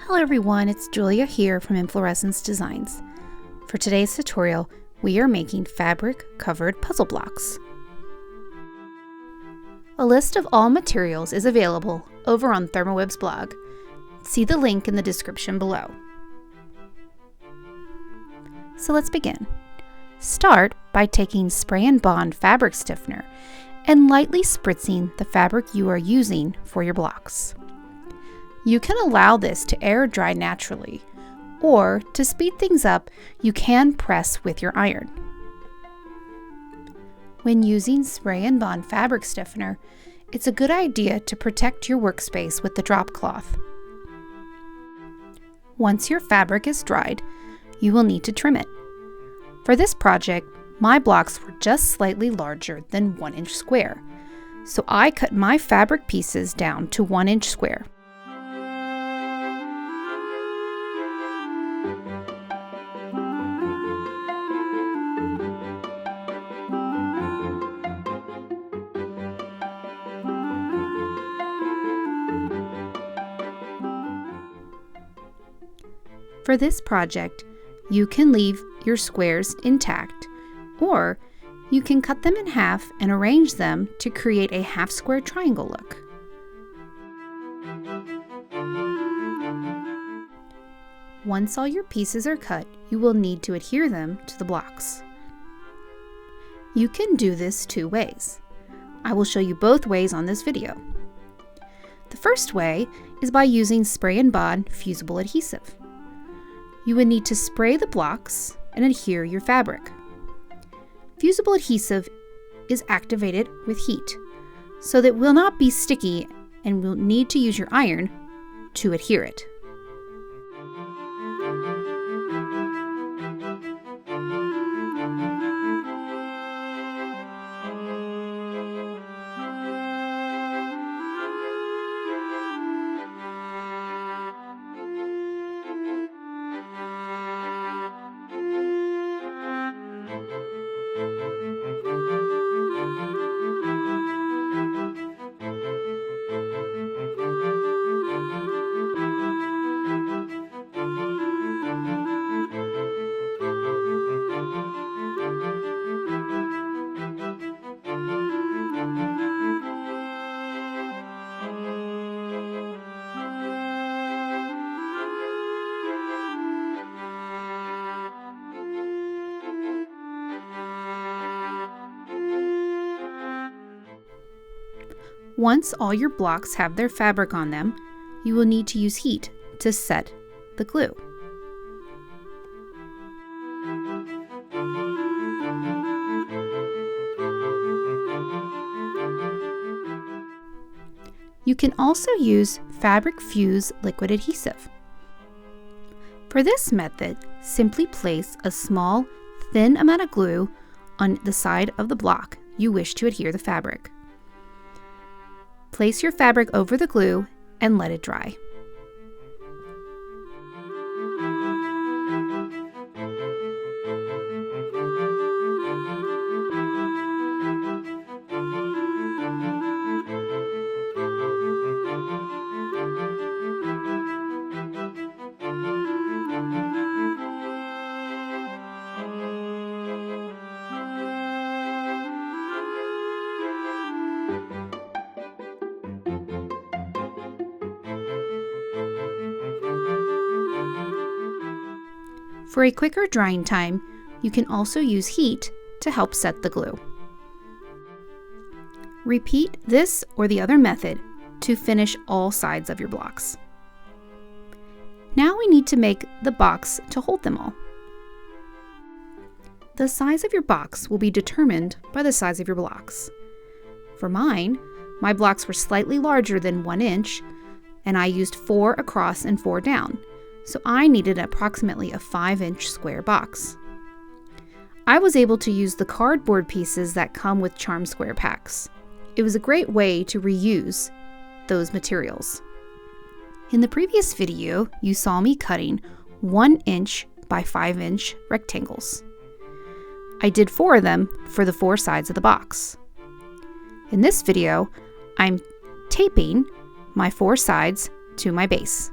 Hello everyone, it's Julia here from Inflorescence Designs. For today's tutorial, we are making fabric-covered puzzle blocks. A list of all materials is available over on Thermoweb's blog. See the link in the description below. So let's begin. Start by taking SpraynBond fabric stiffener and lightly spritzing the fabric you are using for your blocks. You can allow this to air dry naturally, or to speed things up, you can press with your iron. When using SpraynBond fabric stiffener, it's a good idea to protect your workspace with the drop cloth. Once your fabric is dried, you will need to trim it. For this project, my blocks were just slightly larger than 1 inch square, so I cut my fabric pieces down to 1 inch square. For this project, you can leave your squares intact, or you can cut them in half and arrange them to create a half square triangle look. Once all your pieces are cut, you will need to adhere them to the blocks. You can do this 2 ways. I will show you both ways on this video. The first way is by using SpraynBond Fusible adhesive. You would need to spray the blocks and adhere your fabric. Fusible adhesive is activated with heat, so that it will not be sticky and will need to use your iron to adhere it. Once all your blocks have their fabric on them, you will need to use heat to set the glue. You can also use Fabric Fuse liquid adhesive. For this method, simply place a small, thin amount of glue on the side of the block you wish to adhere the fabric. Place your fabric over the glue and let it dry. For a quicker drying time, you can also use heat to help set the glue. Repeat this or the other method to finish all sides of your blocks. Now we need to make the box to hold them all. The size of your box will be determined by the size of your blocks. For mine, my blocks were slightly larger than 1 inch, and I used 4 across and 4 down. So I needed approximately a 5-inch square box. I was able to use the cardboard pieces that come with charm square packs. It was a great way to reuse those materials. In the previous video, you saw me cutting 1 inch by 5 inch rectangles. I did 4 of them for the 4 sides of the box. In this video, I'm taping my 4 sides to my base.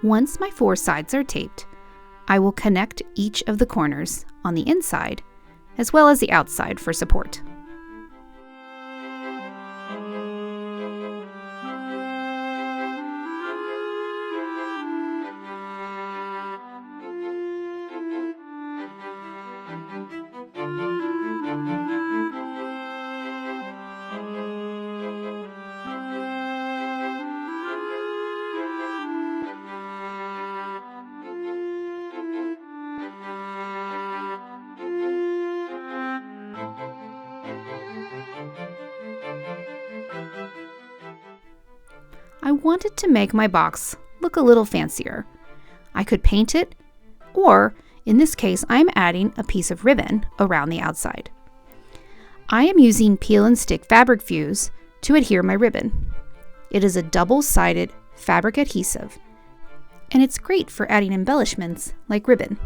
Once my 4 sides are taped, I will connect each of the corners on the inside as well as the outside for support. I wanted to make my box look a little fancier. I could paint it, or in this case, I'm adding a piece of ribbon around the outside. I am using PeelnStick fabric fuse to adhere my ribbon. It is a double-sided fabric adhesive, and it's great for adding embellishments like ribbon.